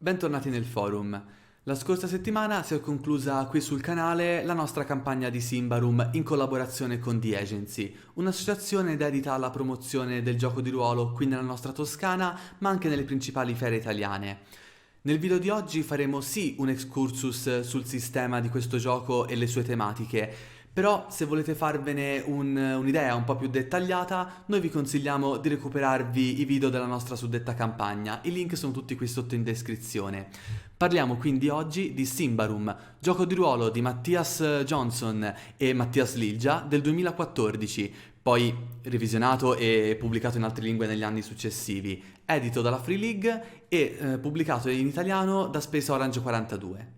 Bentornati nel forum. La scorsa settimana si è conclusa qui sul canale la nostra campagna di Symbaroum in collaborazione con The Agency, un'associazione dedita alla promozione del gioco di ruolo qui nella nostra Toscana, ma anche nelle principali fiere italiane. Nel video di oggi faremo sì un excursus sul sistema di questo gioco e le sue tematiche, però se volete farvene un'idea un po' più dettagliata, noi vi consigliamo di recuperarvi i video della nostra suddetta campagna. I link sono tutti qui sotto in descrizione. Parliamo quindi oggi di Symbaroum, gioco di ruolo di Mattias Johnson e Mattias Lilja del 2014, poi revisionato e pubblicato in altre lingue negli anni successivi, edito dalla Free League e pubblicato in italiano da Space Orange 42.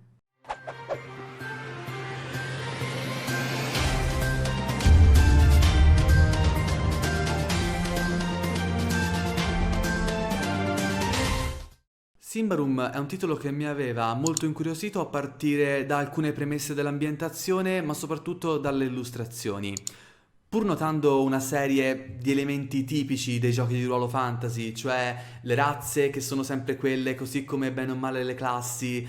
Symbaroum è un titolo che mi aveva molto incuriosito a partire da alcune premesse dell'ambientazione, ma soprattutto dalle illustrazioni. Pur notando una serie di elementi tipici dei giochi di ruolo fantasy, cioè le razze che sono sempre quelle, così come bene o male le classi,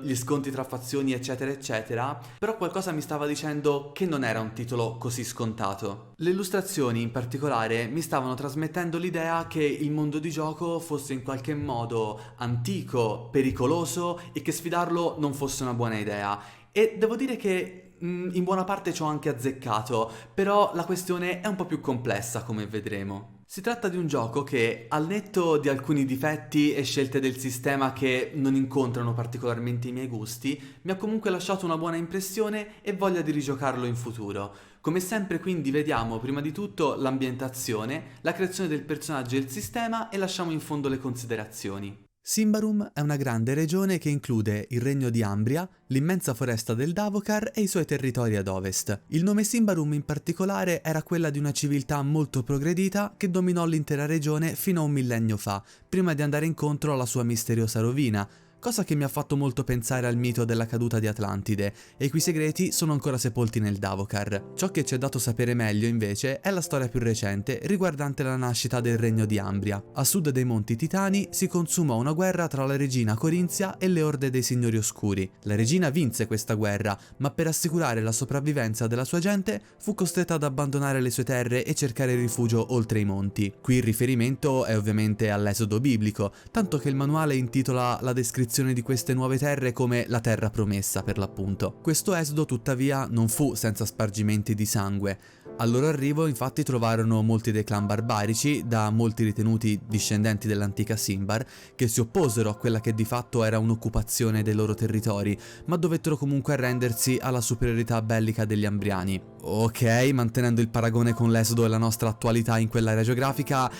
gli scontri tra fazioni, eccetera, eccetera, però qualcosa mi stava dicendo che non era un titolo così scontato. Le illustrazioni, in particolare, mi stavano trasmettendo l'idea che il mondo di gioco fosse in qualche modo antico, pericoloso e che sfidarlo non fosse una buona idea. E devo dire che in buona parte ci ho anche azzeccato, però la questione è un po' più complessa, come vedremo. Si tratta di un gioco che, al netto di alcuni difetti e scelte del sistema che non incontrano particolarmente i miei gusti, mi ha comunque lasciato una buona impressione e voglia di rigiocarlo in futuro. Come sempre quindi vediamo prima di tutto l'ambientazione, la creazione del personaggio e il sistema e lasciamo in fondo le considerazioni. Symbaroum è una grande regione che include il regno di Ambria, l'immensa foresta del Davokar e i suoi territori ad ovest. Il nome Symbaroum in particolare era quella di una civiltà molto progredita che dominò l'intera regione fino a un millennio fa, prima di andare incontro alla sua misteriosa rovina, cosa che mi ha fatto molto pensare al mito della caduta di Atlantide, e i cui segreti sono ancora sepolti nel Davokar. Ciò che ci è dato sapere meglio, invece, è la storia più recente riguardante la nascita del regno di Ambria. A sud dei Monti Titani si consumò una guerra tra la regina Corinzia e le orde dei Signori Oscuri. La regina vinse questa guerra, ma per assicurare la sopravvivenza della sua gente fu costretta ad abbandonare le sue terre e cercare rifugio oltre i monti. Qui il riferimento è ovviamente all'esodo biblico, tanto che il manuale intitola la descrizione di queste nuove terre come la terra promessa, per l'appunto. Questo esodo tuttavia non fu senza spargimenti di sangue. Al loro arrivo infatti trovarono molti dei clan barbarici, da molti ritenuti discendenti dell'antica Simbar, che si opposero a quella che di fatto era un'occupazione dei loro territori, ma dovettero comunque arrendersi alla superiorità bellica degli Ambriani. Ok, mantenendo il paragone con l'esodo e la nostra attualità in quell'area geografica,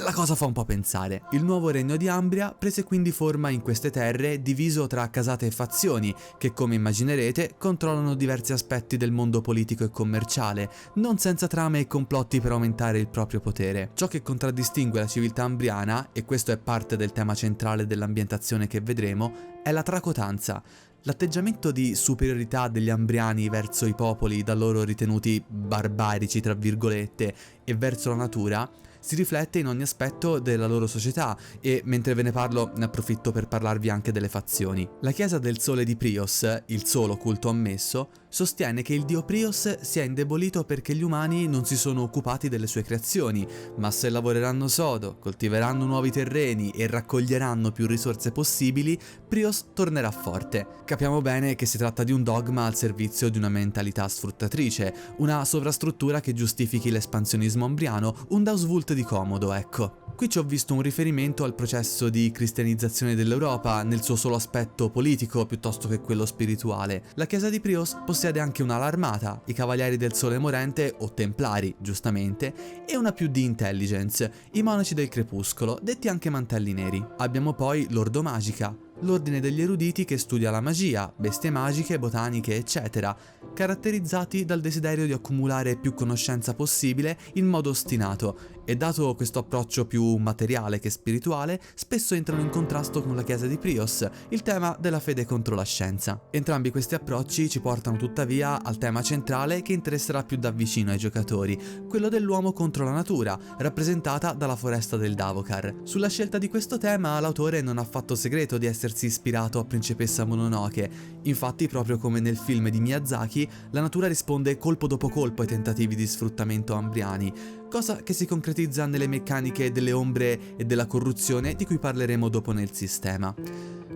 la cosa fa un po' pensare. Il nuovo regno di Ambria prese quindi forma in queste terre, diviso tra casate e fazioni, che come immaginerete controllano diversi aspetti del mondo politico e commerciale, non senza trame e complotti per aumentare il proprio potere. Ciò che contraddistingue la civiltà ambriana, e questo è parte del tema centrale dell'ambientazione che vedremo, è la tracotanza. L'atteggiamento di superiorità degli Ambriani verso i popoli da loro ritenuti barbarici, tra virgolette, e verso la natura si riflette in ogni aspetto della loro società, e mentre ve ne parlo ne approfitto per parlarvi anche delle fazioni. La chiesa del sole di Prios, il solo culto ammesso, sostiene che il dio Prios sia indebolito perché gli umani non si sono occupati delle sue creazioni, ma se lavoreranno sodo, coltiveranno nuovi terreni e raccoglieranno più risorse possibili, Prios tornerà forte. Capiamo bene che si tratta di un dogma al servizio di una mentalità sfruttatrice, una sovrastruttura che giustifichi l'espansionismo ambriano, un Deus Vult di comodo, ecco. Qui ci ho visto un riferimento al processo di cristianizzazione dell'Europa nel suo solo aspetto politico piuttosto che quello spirituale. La chiesa di Prios possiede anche un'ala armata, i Cavalieri del Sole Morente, o Templari, giustamente, e una più di intelligence, i Monaci del Crepuscolo, detti anche Mantelli Neri. Abbiamo poi l'Ordo Magica, l'ordine degli eruditi che studia la magia, bestie magiche, botaniche, eccetera, caratterizzati dal desiderio di accumulare più conoscenza possibile in modo ostinato, e dato questo approccio più materiale che spirituale, spesso entrano in contrasto con la chiesa di Prios, il tema della fede contro la scienza. Entrambi questi approcci ci portano tuttavia al tema centrale che interesserà più da vicino ai giocatori, quello dell'uomo contro la natura, rappresentata dalla foresta del Davokar. Sulla scelta di questo tema l'autore non ha fatto segreto di essersi essersi ispirato a Principessa Mononoke. Infatti, proprio come nel film di Miyazaki, la natura risponde colpo dopo colpo ai tentativi di sfruttamento ambriani, cosa che si concretizza nelle meccaniche delle ombre e della corruzione di cui parleremo dopo nel sistema.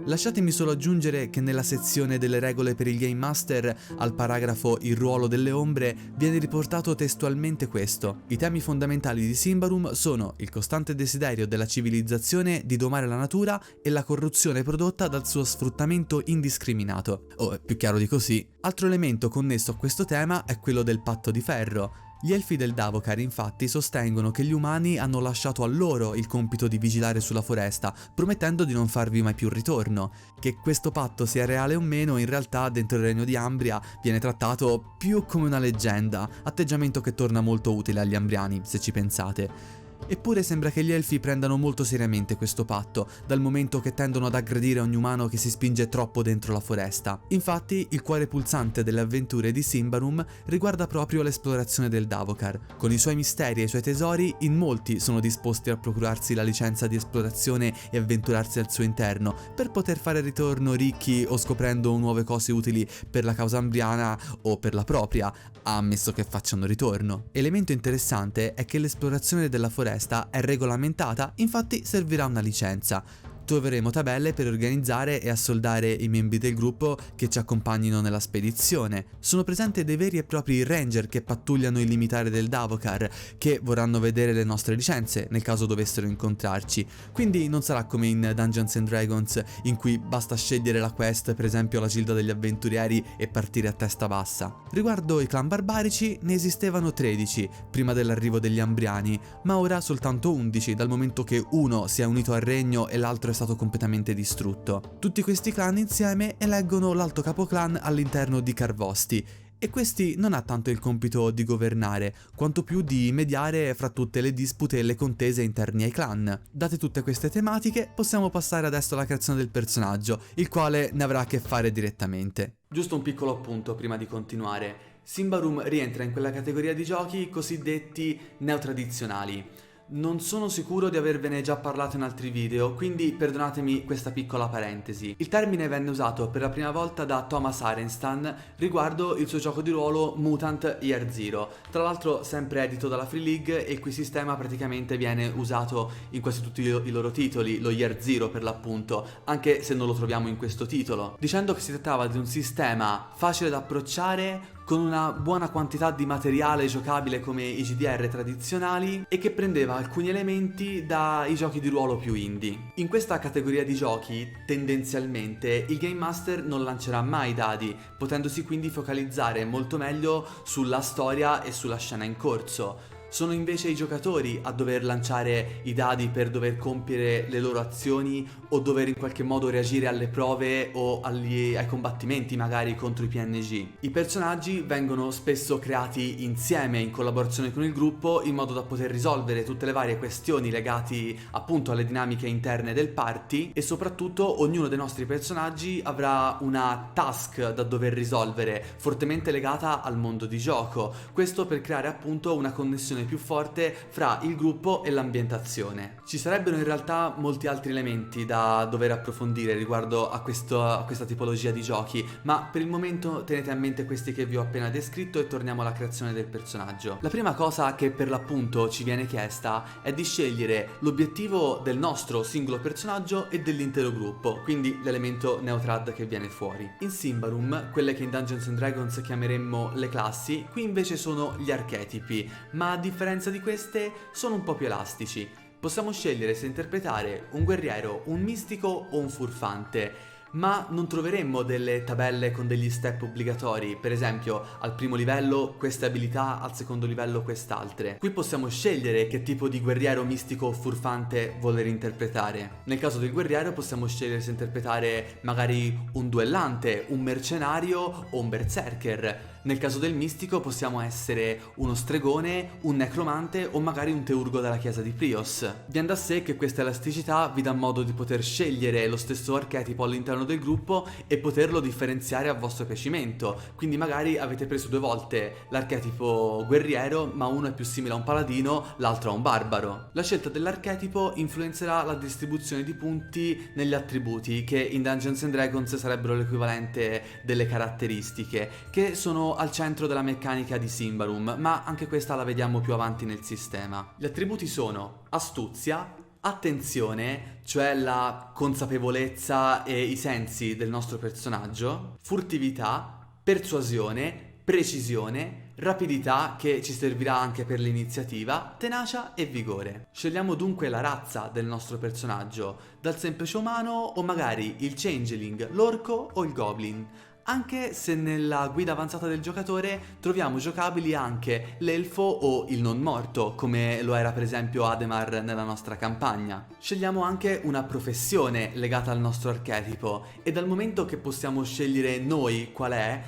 Lasciatemi solo aggiungere che nella sezione delle regole per il Game Master, al paragrafo Il ruolo delle ombre, viene riportato testualmente questo: i temi fondamentali di Symbaroum sono il costante desiderio della civilizzazione di domare la natura e la corruzione prodotta dal suo sfruttamento indiscriminato. O, più chiaro di così. Altro elemento connesso a questo tema è quello del patto di ferro. Gli elfi del Davokar infatti sostengono che gli umani hanno lasciato a loro il compito di vigilare sulla foresta, promettendo di non farvi mai più ritorno. Che questo patto sia reale o meno, in realtà dentro il regno di Ambria viene trattato più come una leggenda, atteggiamento che torna molto utile agli ambriani, se ci pensate. Eppure sembra che gli elfi prendano molto seriamente questo patto, dal momento che tendono ad aggredire ogni umano che si spinge troppo dentro la foresta. Infatti, il cuore pulsante delle avventure di Symbaroum riguarda proprio l'esplorazione del Davokar. Con i suoi misteri e i suoi tesori, in molti sono disposti a procurarsi la licenza di esplorazione e avventurarsi al suo interno, per poter fare ritorno ricchi o scoprendo nuove cose utili per la causa ambriana o per la propria, ammesso che facciano ritorno. Elemento interessante è che l'esplorazione della foresta è regolamentata, infatti servirà una licenza. Troveremo tabelle per organizzare e assoldare i membri del gruppo che ci accompagnino nella spedizione. Sono presenti dei veri e propri ranger che pattugliano il limitare del Davokar, che vorranno vedere le nostre licenze nel caso dovessero incontrarci. Quindi non sarà come in Dungeons and Dragons, in cui basta scegliere la quest, per esempio la Gilda degli Avventurieri, e partire a testa bassa. Riguardo i clan barbarici, ne esistevano 13 prima dell'arrivo degli ambriani, ma ora soltanto 11, dal momento che uno si è unito al regno e l'altro è stato completamente distrutto. Tutti questi clan insieme eleggono l'alto capoclan all'interno di Carvosti, e questi non ha tanto il compito di governare, quanto più di mediare fra tutte le dispute e le contese interni ai clan. Date tutte queste tematiche, possiamo passare adesso alla creazione del personaggio, il quale ne avrà a che fare direttamente. Giusto un piccolo appunto prima di continuare. Symbaroum rientra in quella categoria di giochi cosiddetti neotradizionali. Non sono sicuro di avervene già parlato in altri video, quindi perdonatemi questa piccola parentesi. Il termine venne usato per la prima volta da Thomas Arenstan riguardo il suo gioco di ruolo Mutant Year Zero, tra l'altro sempre edito dalla Free League, e il cui sistema praticamente viene usato in quasi tutti i loro titoli, lo Year Zero per l'appunto, anche se non lo troviamo in questo titolo, dicendo che si trattava di un sistema facile da approcciare, con una buona quantità di materiale giocabile come i GDR tradizionali, e che prendeva alcuni elementi dai giochi di ruolo più indie. In questa categoria di giochi, tendenzialmente, il Game Master non lancerà mai dadi, potendosi quindi focalizzare molto meglio sulla storia e sulla scena in corso. Sono invece i giocatori a dover lanciare i dadi per dover compiere le loro azioni o dover in qualche modo reagire alle prove o ai combattimenti magari contro i PNG. I personaggi vengono spesso creati insieme, in collaborazione con il gruppo, in modo da poter risolvere tutte le varie questioni legate appunto alle dinamiche interne del party, e soprattutto ognuno dei nostri personaggi avrà una task da dover risolvere fortemente legata al mondo di gioco. Questo per creare appunto una connessione più forte fra il gruppo e l'ambientazione. Ci sarebbero in realtà molti altri elementi da dover approfondire riguardo a questa tipologia di giochi, ma per il momento tenete a mente questi che vi ho appena descritto e torniamo alla creazione del personaggio. La prima cosa che per l'appunto ci viene chiesta è di scegliere l'obiettivo del nostro singolo personaggio e dell'intero gruppo, quindi l'elemento Neotrad che viene fuori. In Symbaroum, quelle che in Dungeons and Dragons chiameremmo le classi, qui invece sono gli archetipi, ma a differenza di queste sono un po' più elastici. Possiamo scegliere se interpretare un guerriero, un mistico o un furfante, ma non troveremmo delle tabelle con degli step obbligatori, per esempio al primo livello queste abilità, al secondo livello quest'altre. Qui possiamo scegliere che tipo di guerriero, mistico o furfante voler interpretare. Nel caso del guerriero possiamo scegliere se interpretare magari un duellante, un mercenario o un berserker. Nel caso del mistico possiamo essere uno stregone, un necromante o magari un teurgo della chiesa di Prios. Viene da sé che questa elasticità vi dà modo di poter scegliere lo stesso archetipo all'interno del gruppo e poterlo differenziare a vostro piacimento. Quindi magari avete preso 2 volte l'archetipo guerriero, ma uno è più simile a un paladino, l'altro a un barbaro. La scelta dell'archetipo influenzerà la distribuzione di punti negli attributi, che in Dungeons and Dragons sarebbero l'equivalente delle caratteristiche, che sono al centro della meccanica di Symbaroum, ma anche questa la vediamo più avanti nel sistema. Gli attributi sono astuzia, attenzione, cioè la consapevolezza e i sensi del nostro personaggio, furtività, persuasione, precisione, rapidità che ci servirà anche per l'iniziativa, tenacia e vigore. Scegliamo dunque la razza del nostro personaggio, dal semplice umano o magari il changeling, l'orco o il goblin. Anche se nella guida avanzata del giocatore troviamo giocabili anche l'elfo o il non morto, come lo era per esempio Ademar nella nostra campagna. Scegliamo anche una professione legata al nostro archetipo e dal momento che possiamo scegliere noi qual è,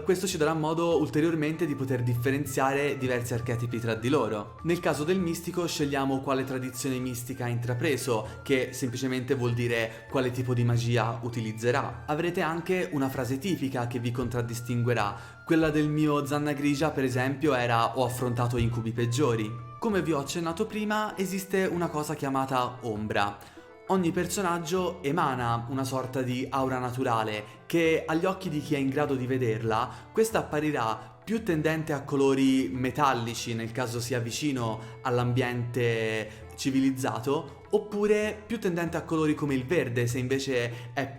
questo ci darà modo ulteriormente di poter differenziare diversi archetipi tra di loro. Nel caso del mistico scegliamo quale tradizione mistica ha intrapreso, che semplicemente vuol dire quale tipo di magia utilizzerà. Avrete anche una frase tipica che vi contraddistinguerà. Quella del mio Zanna Grigia, per esempio, era "ho affrontato incubi peggiori". Come vi ho accennato prima, esiste una cosa chiamata ombra. Ogni personaggio emana una sorta di aura naturale che agli occhi di chi è in grado di vederla, questa apparirà più tendente a colori metallici nel caso sia vicino all'ambiente civilizzato, oppure più tendente a colori come il verde se invece è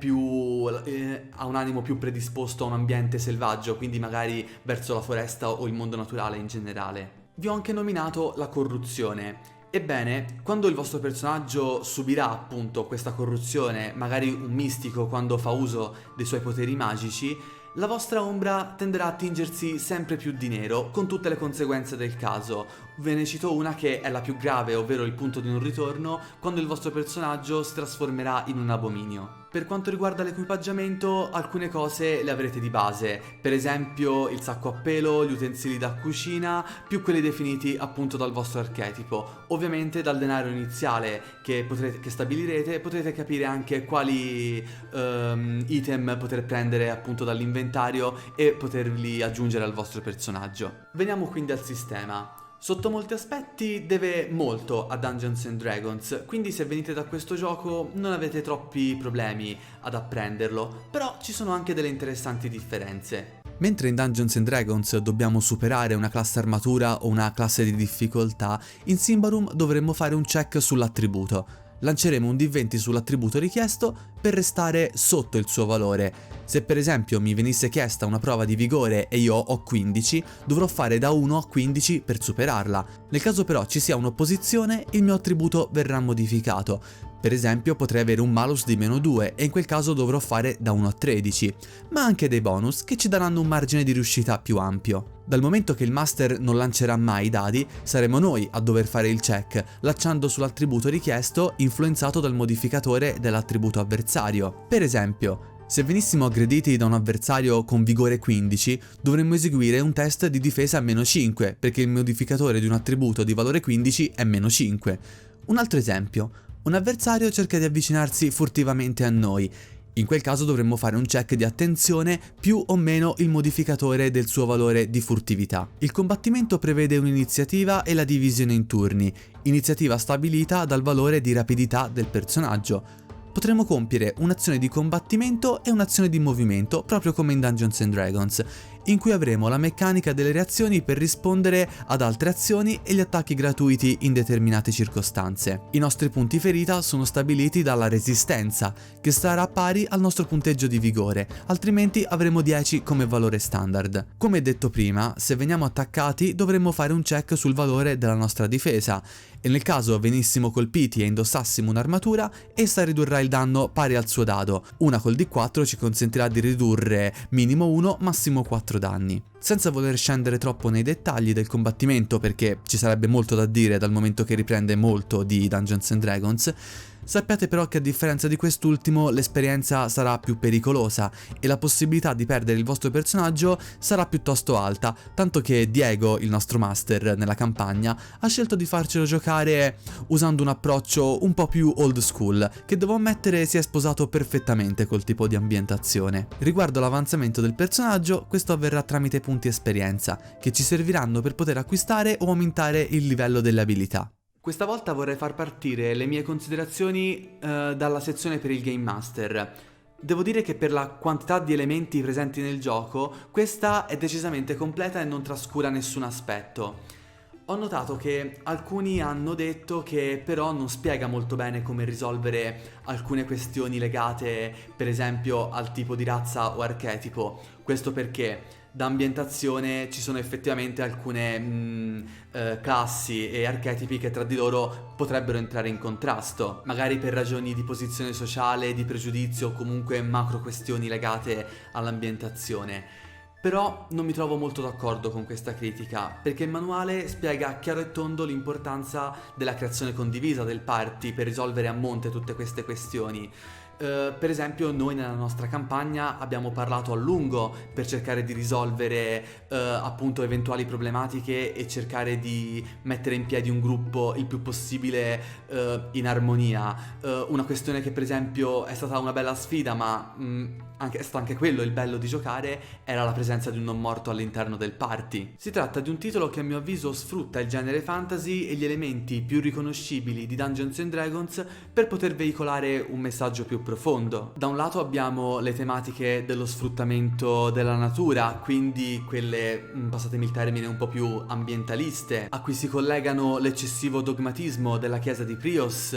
ha un animo più predisposto a un ambiente selvaggio, quindi magari verso la foresta o il mondo naturale in generale. Vi ho anche nominato la corruzione. Ebbene, quando il vostro personaggio subirà appunto questa corruzione, magari un mistico quando fa uso dei suoi poteri magici, la vostra ombra tenderà a tingersi sempre più di nero, con tutte le conseguenze del caso. Ve ne cito una che è la più grave, ovvero il punto di non ritorno, quando il vostro personaggio si trasformerà in un abominio. Per quanto riguarda l'equipaggiamento, alcune cose le avrete di base, per esempio il sacco a pelo, gli utensili da cucina, più quelli definiti appunto dal vostro archetipo. Ovviamente dal denaro iniziale che stabilirete potrete capire anche quali item poter prendere appunto dall'inventario e poterli aggiungere al vostro personaggio. Veniamo quindi al sistema. Sotto molti aspetti deve molto a Dungeons and Dragons, quindi se venite da questo gioco non avete troppi problemi ad apprenderlo, però ci sono anche delle interessanti differenze. Mentre in Dungeons and Dragons dobbiamo superare una classe armatura o una classe di difficoltà, in Symbaroum dovremmo fare un check sull'attributo. Lanceremo un D20 sull'attributo richiesto per restare sotto il suo valore. Se per esempio mi venisse chiesta una prova di vigore e io ho 15, dovrò fare da 1 a 15 per superarla. Nel caso però ci sia un'opposizione, il mio attributo verrà modificato. Per esempio potrei avere un malus di -2 e in quel caso dovrò fare da 1 a 13, ma anche dei bonus che ci daranno un margine di riuscita più ampio. Dal momento che il master non lancerà mai i dadi, saremo noi a dover fare il check, lanciando sull'attributo richiesto influenzato dal modificatore dell'attributo avversario. Per esempio, se venissimo aggrediti da un avversario con vigore 15, dovremmo eseguire un test di difesa -5, perché il modificatore di un attributo di valore 15 è -5. Un altro esempio. Un avversario cerca di avvicinarsi furtivamente a noi. In quel caso dovremmo fare un check di attenzione più o meno il modificatore del suo valore di furtività. Il combattimento prevede un'iniziativa e la divisione in turni, iniziativa stabilita dal valore di rapidità del personaggio. Potremo compiere un'azione di combattimento e un'azione di movimento, proprio come in Dungeons and Dragons, in cui avremo la meccanica delle reazioni per rispondere ad altre azioni e gli attacchi gratuiti in determinate circostanze. I nostri punti ferita sono stabiliti dalla resistenza, che sarà pari al nostro punteggio di vigore, altrimenti avremo 10 come valore standard. Come detto prima, se veniamo attaccati dovremmo fare un check sul valore della nostra difesa, e nel caso venissimo colpiti e indossassimo un'armatura, essa ridurrà il danno pari al suo dado. Una col D4 ci consentirà di ridurre minimo 1, massimo 4 danni. Senza voler scendere troppo nei dettagli del combattimento, perché ci sarebbe molto da dire dal momento che riprende molto di Dungeons and Dragons, Sappiate però che a differenza di quest'ultimo l'esperienza sarà più pericolosa e la possibilità di perdere il vostro personaggio sarà piuttosto alta, tanto che Diego, il nostro master nella campagna, ha scelto di farcelo giocare usando un approccio un po' più old school, che devo ammettere si è sposato perfettamente col tipo di ambientazione. Riguardo l'avanzamento del personaggio, questo avverrà tramite punti esperienza, che ci serviranno per poter acquistare o aumentare il livello delle abilità. Questa volta vorrei far partire le mie considerazioni dalla sezione per il Game Master. Devo dire che per la quantità di elementi presenti nel gioco, questa è decisamente completa e non trascura nessun aspetto. Ho notato che alcuni hanno detto che però non spiega molto bene come risolvere alcune questioni legate, per esempio, al tipo di razza o archetipo. Questo perché da ambientazione ci sono effettivamente alcune classi e archetipi che tra di loro potrebbero entrare in contrasto, magari per ragioni di posizione sociale, di pregiudizio o comunque macro questioni legate all'ambientazione. Però non mi trovo molto d'accordo con questa critica, perché il manuale spiega chiaro e tondo l'importanza della creazione condivisa del party per risolvere a monte tutte queste questioni. Per esempio noi nella nostra campagna abbiamo parlato a lungo per cercare di risolvere appunto eventuali problematiche e cercare di mettere in piedi un gruppo il più possibile in armonia. Una questione che per esempio è stata una bella sfida, ma è stato anche quello il bello di giocare, era la presenza di un non morto all'interno del party. Si tratta di un titolo che a mio avviso sfrutta il genere fantasy e gli elementi più riconoscibili di Dungeons and Dragons per poter veicolare un messaggio più profondo. Da un lato abbiamo le tematiche dello sfruttamento della natura, quindi quelle, passatemi il termine, un po' più ambientaliste, a cui si collegano l'eccessivo dogmatismo della chiesa di Prios,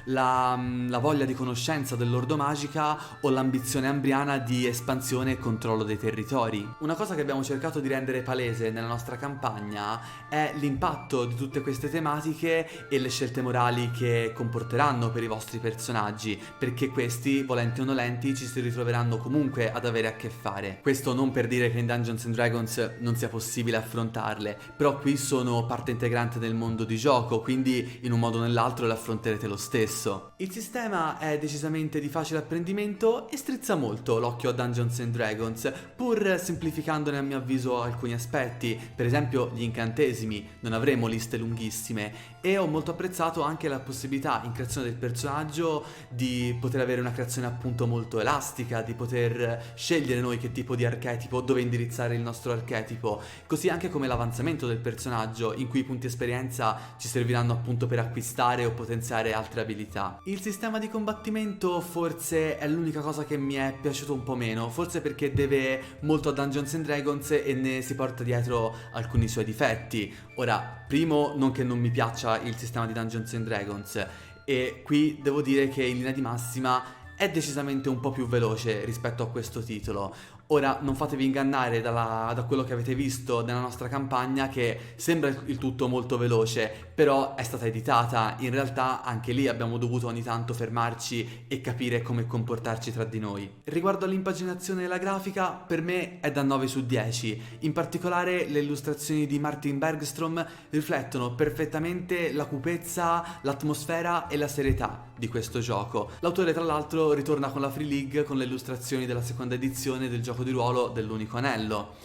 la voglia di conoscenza dell'ordo magica o l'ambizione ambriana di espansione e controllo dei territori. Una cosa che abbiamo cercato di rendere palese nella nostra campagna è l'impatto di tutte queste tematiche e le scelte morali che comporteranno per i vostri personaggi, perché questi, volenti o nolenti, ci si ritroveranno comunque ad avere a che fare. Questo non per dire che in Dungeons and Dragons non sia possibile affrontarle, però qui sono parte integrante del mondo di gioco, quindi in un modo o nell'altro le affronterete lo stesso. Il sistema è decisamente di facile apprendimento e strizza molto l'occhio a Dungeons and Dragons, pur semplificandone a mio avviso alcuni aspetti, per esempio gli incantesimi, non avremo liste lunghissime, e ho molto apprezzato anche la possibilità in creazione del personaggio di poter avere una creazione appunto molto elastica, di poter scegliere noi che tipo di archetipo, dove indirizzare il nostro archetipo, così anche come l'avanzamento del personaggio, in cui i punti esperienza ci serviranno appunto per acquistare o potenziare altre abilità. Il sistema di combattimento forse è l'unica cosa che mi è piaciuto un po' meno, forse perché deve molto a Dungeons and Dragons e ne si porta dietro alcuni suoi difetti. Ora, primo, non che non mi piaccia il sistema di Dungeons and Dragons, e qui devo dire che in linea di massima è decisamente un po' più veloce rispetto a questo titolo. Ora non fatevi ingannare da quello che avete visto nella nostra campagna, che sembra il tutto molto veloce, però è stata editata, in realtà anche lì abbiamo dovuto ogni tanto fermarci e capire come comportarci tra di noi. Riguardo all'impaginazione e la grafica, per me è da 9 su 10, in particolare le illustrazioni di Martin Bergstrom riflettono perfettamente la cupezza, l'atmosfera e la serietà di questo gioco. L'autore tra l'altro ritorna con la Free League con le illustrazioni della seconda edizione del gioco di ruolo dell'Unico Anello.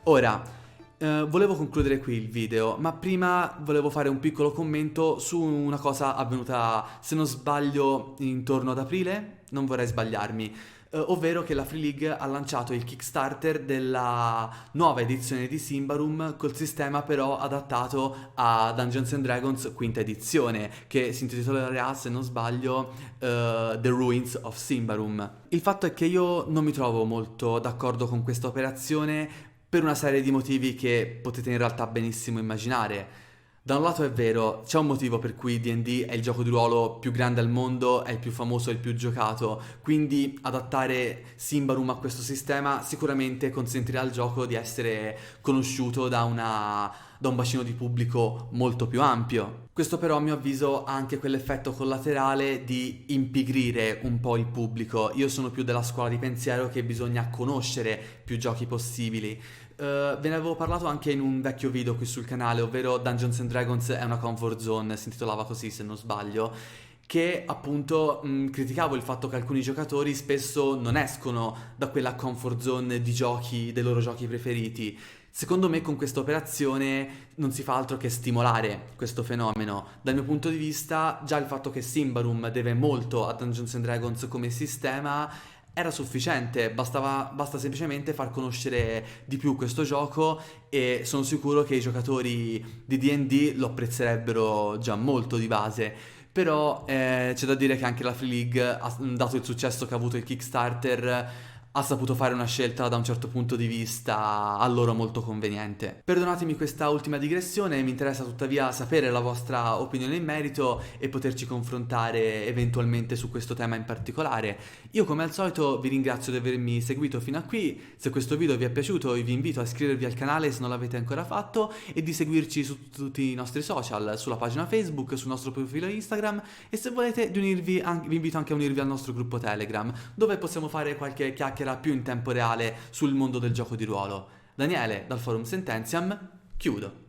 Ora, volevo concludere qui il video, ma prima volevo fare un piccolo commento su una cosa avvenuta, se non sbaglio, intorno ad aprile, non vorrei sbagliarmi, ovvero che la Free League ha lanciato il Kickstarter della nuova edizione di Symbaroum, col sistema però adattato a Dungeons and Dragons quinta edizione, che si intitolerà, se non sbaglio, The Ruins of Symbaroum. Il fatto è che io non mi trovo molto d'accordo con questa operazione per una serie di motivi che potete in realtà benissimo immaginare. Da un lato è vero, c'è un motivo per cui D&D è il gioco di ruolo più grande al mondo, è il più famoso e il più giocato, quindi adattare Symbaroum a questo sistema sicuramente consentirà al gioco di essere conosciuto da un bacino di pubblico molto più ampio. Questo però a mio avviso ha anche quell'effetto collaterale di impigrire un po' il pubblico. Io sono più della scuola di pensiero che bisogna conoscere più giochi possibili. Ve ne avevo parlato anche in un vecchio video qui sul canale, ovvero Dungeons and Dragons è una comfort zone, si intitolava così se non sbaglio, che appunto criticavo il fatto che alcuni giocatori spesso non escono da quella comfort zone di giochi, dei loro giochi preferiti. Secondo me con questa operazione non si fa altro che stimolare questo fenomeno. Dal mio punto di vista, già il fatto che Symbaroum deve molto a Dungeons and Dragons come sistema era sufficiente, basta semplicemente far conoscere di più questo gioco e sono sicuro che i giocatori di D&D lo apprezzerebbero già molto di base. Però c'è da dire che anche la Free League, dato il successo che ha avuto il Kickstarter, ha saputo fare una scelta da un certo punto di vista a loro molto conveniente. Perdonatemi questa ultima digressione, mi interessa tuttavia sapere la vostra opinione in merito e poterci confrontare eventualmente su questo tema in particolare. Io come al solito vi ringrazio di avermi seguito fino a qui, se questo video vi è piaciuto vi invito a iscrivervi al canale se non l'avete ancora fatto e di seguirci su tutti i nostri social, sulla pagina Facebook, sul nostro profilo Instagram e se volete di unirvi, vi invito anche a unirvi al nostro gruppo Telegram dove possiamo fare qualche chiacchiera più in tempo reale sul mondo del gioco di ruolo. Daniele, dal forum Sententiam, chiudo.